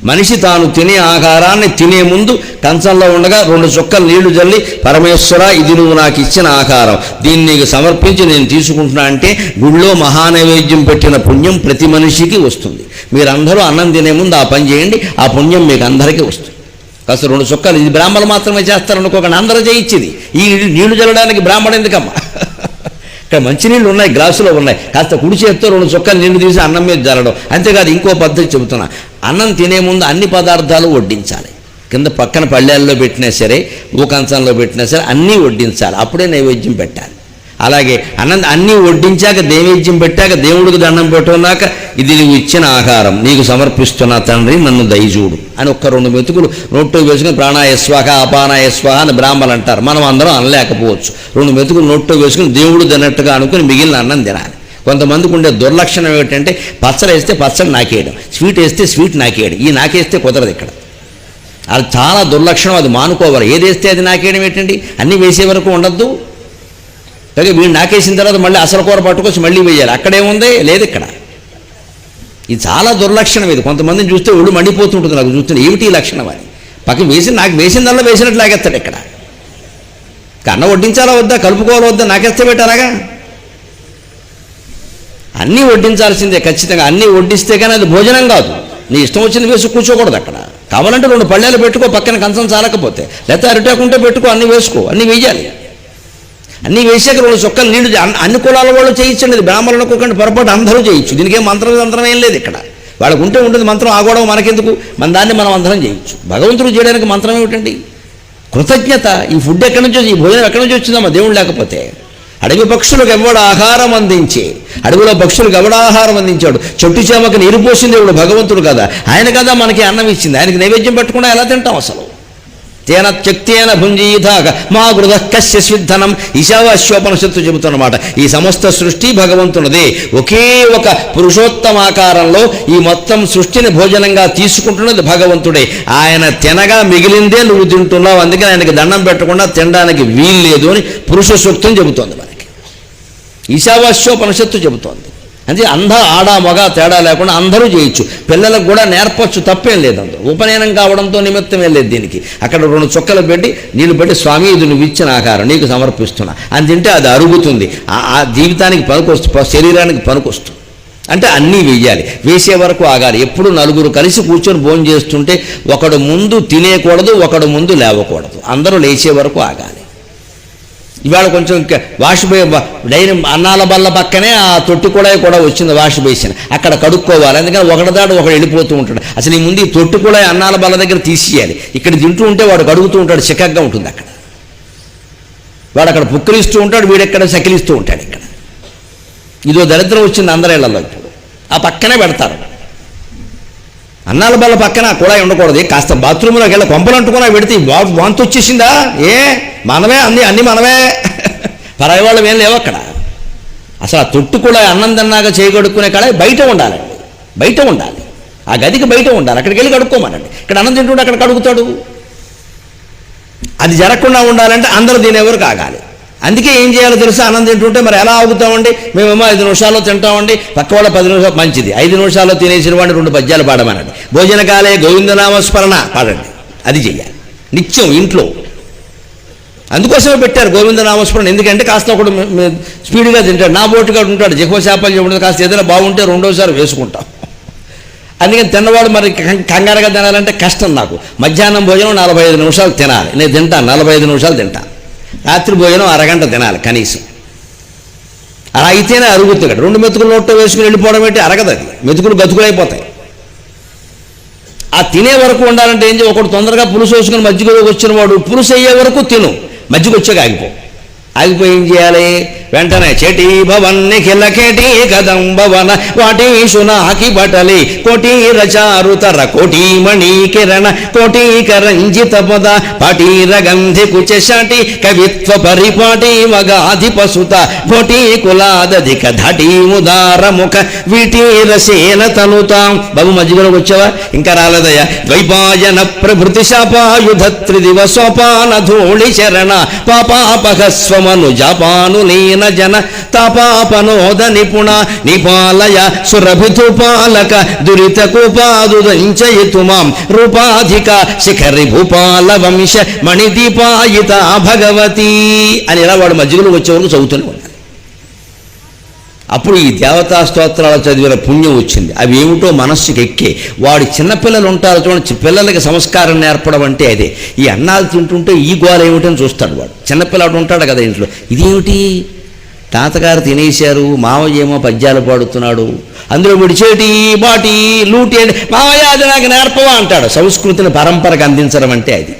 మనిషి తాను తినే ఆహారాన్ని తినే ముందు కంచంలో ఉండగా 2 చుక్కలు నీళ్లు జల్లి, పరమేశ్వర ఇది నువ్వు నాకు ఇచ్చిన ఆహారం, దీన్ని నీకు సమర్పించి నేను తీసుకుంటున్నా అంటే గుళ్ళో మహానైవేద్యం పెట్టిన పుణ్యం ప్రతి మనిషికి వస్తుంది. మీరందరూ అన్నం తినే ముందు ఆ పని చేయండి, ఆ పుణ్యం మీకు అందరికీ వస్తుంది. కాస్త 2 చుక్కలు, ఇది బ్రాహ్మణులు మాత్రమే చేస్తారనుకోకండి, అందరూ చేయించింది. ఈ నీళ్లు జల్లడానికి బ్రాహ్మణుడు ఎందుకమ్మా? ఇక్కడ మంచినీళ్ళు ఉన్నాయి, గ్లాసులో ఉన్నాయి, కాస్త కుడి చేత్తో 2 చుక్కలు నీళ్లు తీసి అన్నం మీద జల్లడం. అంతేకాదు ఇంకో పద్ధతి చెబుతున్నా, అన్నం తినే ముందు అన్ని పదార్థాలు వడ్డించాలి. కింద పక్కన పళ్ళేల్లో పెట్టినా సరే, కంచంలో పెట్టినా సరే అన్నీ వడ్డించాలి, అప్పుడే నైవేద్యం పెట్టాలి. అలాగే అన్నీ వడ్డించాక నైవేద్యం పెట్టాక దేవుడికి దండం పెట్టుకున్నాక, ఇది నువ్వు ఇచ్చిన ఆహారం నీకు సమర్పిస్తున్నా తండ్రి, నన్ను దయచూడు అని 2 మెతుకులు నోట్లో వేసుకుని ప్రాణాయ స్వాహ అపానాయ స్వాహ అని బ్రాహ్మణులు అంటారు. మనం అందరం అనలేకపోవచ్చు. 2 మెతుకులు నోట్లో వేసుకుని దేవుడు తిన్నట్టుగా అనుకుని మిగిలిన అన్నం తినాలి. కొంతమందికి ఉండే దుర్లక్షణం ఏమిటంటే పచ్చడి వేస్తే పచ్చడి నాకేయడం, స్వీట్ వేస్తే స్వీట్ నాకేయడం. ఈ నాకేస్తే కుదరదు ఇక్కడ, అది చాలా దుర్లక్షణం, అది మానుకోవాలి. ఏది వేస్తే అది నాకేయడం ఏంటండి? అన్నీ వేసే వరకు ఉండద్దు. అలాగే వీడు నాకేసిన తర్వాత మళ్ళీ అసలు కూర పట్టుకొచ్చి మళ్ళీ వేయాలి, అక్కడేముంది లేదు ఇక్కడ. ఇది చాలా దుర్లక్షణం. ఇది కొంతమందిని చూస్తే ఒళ్ళు మండిపోతుంటుంది, నాకు చూస్తుంది ఏమిటి ఈ లక్షణం అని. పక్కన వేసి నాకు వేసిందల్లా వేసినట్లు లాగేస్తాడు ఇక్కడ. అన్నం వడ్డించాలా వద్దా, కలుపుకోవాలా వద్దా, నాకేస్తే పెట్టాలాగా? అన్నీ వడ్డించాల్సిందే ఖచ్చితంగా. అన్నీ వడ్డిస్తే కానీ అది భోజనం కాదు. నీ ఇష్టం వచ్చింది వేసి కూర్చోకూడదు అక్కడ. కావాలంటే 2 పళ్ళేలు పెట్టుకో, పక్కన కంచం చాలకపోతే, లేకపోతే అరిటాకుంటే పెట్టుకో, అన్నీ వేసుకో, అన్నీ వేయాలి. అన్నీ వేసాక 2 చుక్కలు నీళ్ళు అన్ని కులాల వాళ్ళు చేయించండి. ఇది బ్రాహ్మణులు అనుకోకండి, పొరపాటు అందరూ చేయొచ్చు. దీనికేం మంత్రం ఏం లేదు ఇక్కడ. వాళ్ళకు ఉంటే ఉంటుంది మంత్రం, ఆ గొడవ మనకెందుకు, మన దాన్ని మనం అందరం చేయొచ్చు. భగవంతుడు చేయడానికి మంత్రం ఏమిటండి? కృతజ్ఞత. ఈ ఫుడ్ ఎక్కడి నుంచి, ఈ భోజనం ఎక్కడి నుంచి వచ్చిందమ్మా దేవుడు లేకపోతే? అడవి పక్షులకు ఎవడు ఆహారం అందించే, అడవిలో పక్షులకు ఎవడు ఆహారం అందించాడు? చెట్టు చేమకు నీరు పోసింది దేవుడు, భగవంతుడు కదా. ఆయన కదా మనకి అన్నం ఇచ్చింది. ఆయనకి నైవేద్యం పెట్టకుండా ఎలా తింటాం అసలు? తేన త్యక్తేన భుంజీతాక మా గృధ కస్య సిద్ధనం ఈశావాస్యోపనిషత్తు చెబుతున్నమాట. ఈ సమస్త సృష్టి భగవంతునిదే. ఒకే ఒక పురుషోత్తమాకారంలో ఈ మొత్తం సృష్టిని భోజనంగా తీసుకుంటున్నది భగవంతుడే. ఆయన తినగా మిగిలిందే నువ్వు తింటున్నావు, అందుకని ఆయనకి దండం పెట్టకుండా తినడానికి వీల్లేదు అని పురుష సూక్తం చెబుతోంది మనకి, ఈశావాస్యోపనిషత్తు చెబుతోంది. అంటే ఆడ మగ తేడా లేకుండా అందరూ చేయొచ్చు. పిల్లలకు కూడా నేర్పచ్చు, తప్పేం లేదు. అందులో ఉపనయనం కావడంతో నిమిత్తమే లేదు దీనికి. అక్కడ 2 చుక్కలు పెట్టి నీళ్ళు పెట్టి, స్వామి ఇది నువ్వు ఇచ్చిన ఆకారం నీకు సమర్పిస్తున్నా అని తింటే అది అరుగుతుంది, ఆ జీవితానికి పనికొస్తుంది, శరీరానికి పనికొస్తుంది. అంటే అన్నీ వేయాలి, వేసే వరకు ఆగాలి. ఎప్పుడు 4 కలిసి కూర్చొని భోజనం చేస్తుంటే ఒకడు ముందు తినేయకూడదు, ఒకడు ముందు లేవకూడదు, అందరూ లేచే వరకు ఆగాలి. ఇవాళ కొంచెం వాష్ డైనింగ్ అన్నాల బల్ల పక్కనే ఆ తొట్టి కూడా వచ్చింది, వాష్ బేసిన్, అక్కడ కడుక్కోవాలి. అందుకని ఒకటిదాడు ఒకడు వెళ్ళిపోతూ ఉంటాడు. అసలు ఈ ముందు ఈ తొట్టి కూడా అన్నాల బల్ల దగ్గర తీసేయాలి. ఇక్కడ తింటూ ఉంటే వాడు కడుగుతూ ఉంటాడు, చిక్కగా ఉంటుంది అక్కడ. వాడు అక్కడ పుక్కిలిస్తూ ఉంటాడు, వీడెక్కడ సకిలిస్తూ ఉంటాడు. ఇక్కడ ఇదో దరిద్రం వచ్చింది అందరిళ్లలో. ఇప్పుడు ఆ పక్కనే పెడతారు, అన్నాల బల్ల పక్కన కూడా ఉండకూడదు. కాస్త బాత్రూంలోకి వెళ్ళి కొంపలు అంటుకున్నా పెడితే వాంతి వచ్చేసిందా? మనమే అన్నీ మనమే, పరాయి వాళ్ళం ఏం లేవు అక్కడ. అసలు ఆ తొట్టు కూడా అన్నం తిన్నాక చేయగడుక్కునే కాడ బయట ఉండాలండి, బయట ఉండాలి. ఆ గదికి బయట ఉండాలి, అక్కడికి వెళ్ళి కడుక్కోమనండి. ఇక్కడ అన్నం తింటుంటే అక్కడ కడుగుతాడు. అది జరగకుండా ఉండాలంటే అందరూ తినేవరకు ఆగాలి. అందుకే ఏం చేయాలో తెలుసా? అన్నం తింటుంటే మరి ఎలా ఆగుతామండి? మేమేమో 5 నిమిషాల్లో తింటామండి, పక్క వాళ్ళ 10 నిమిషాలు, మంచిది. 5 నిమిషాల్లో తినేసిన వాడిని 2 పద్యాలు పాడమనండి. భోజనకాలే గోవిందనామస్మరణ పాడండి, అది చెయ్యాలి నిత్యం ఇంట్లో. అందుకోసమే పెట్టారు గోవిందనామస్మరణ. ఎందుకంటే కాస్త ఒకడు స్పీడ్గా తింటాడు, నా బోటుగా ఉంటాడు, జిహ్వశాపాలు ఉంటుంది, కాస్త ఏదైనా బాగుంటే 2వసారి వేసుకుంటాం. అందుకని తిన్నవాడు మరి కంగారుగా తినాలంటే కష్టం నాకు. మధ్యాహ్నం భోజనం 45 నిమిషాలు తినాలి, నేను తింటాను 45 నిమిషాలు తింటాను. రాత్రి భోజనం అరగంట తినాలి కనీసం. అలా అయితేనే అరుగుతుంది. 2 మెతుకులు నోట్లో వేసుకుని వెళ్ళిపోవడం ఏంటి? అరగదు, అది మెతుకులు గతుకులైపోతాయి. ఆ తినే వరకు ఉండాలంటే ఏం చేయ, ఒకడు తొందరగా పులుసు వేసుకుని మజ్జిగలోకి వచ్చిన వాడు పులుసు అయ్యే వరకు తిను, మజ్జిగ వచ్చాక ఆగిపోయి ఏం చేయాలి? వెంటనే చేటీ భవన్ నిఖిల కేటీ కదం భవన వాటీషు నాకి బటలి కోటీ రచారుతర కోటీమణి కిరణ కోటీకరంజిత పద పటీర గంధి కుచశాటి కవిత్వ పరిపాటి వగాధి పసుత భోటీ కులాదధిక ధటీ ముదార ముఖ వీటీరసేన తనుతాం. బాబు మధ్యలోకి వచ్చావా? ఇంకా రాలేదయ్యా. ద్వైపాయన ప్రభృతి శాపాయుధ త్రిదివ సోపాన ధూళి శరణ పాపాపహస్వమను జాపాను లీన దీన జన తపాపనోద నిపుణ నిపాలయ సురభితుపాలక దురిత కుపాదుదంచయతు మాం రూపాధిక శిఖరి భూపాల వంశ మణిదీపాయిత భగవతి అని ఇలా వాడు మధ్యలో వచ్చేవరకు చదువుతూనే ఉన్నాడు. అప్పుడు ఈ దేవతా స్తోత్రాలు చదివిన పుణ్యం వచ్చింది. అవి ఏమిటో మనస్సుకి ఎక్కే. వాడు చిన్నపిల్లలు ఉంటారు చూడండి, పిల్లలకి సంస్కారం నేర్పడం అంటే అదే. ఈ అన్నాలు తింటుంటే ఈ గోల ఏమిటని చూస్తాడు వాడు. చిన్నపిల్లాడు ఉంటాడు కదా ఇంట్లో, ఇదేమిటి తాతగారు తినేశారు, మావయ్య ఏమో పద్యాలు పాడుతున్నాడు, అందులో విడిచేటి బాటి లూటి మావయ్య అది నాకు నేర్పవా అంటాడు. సంస్కృతిని పరంపరకు అందించడం అంటే అది.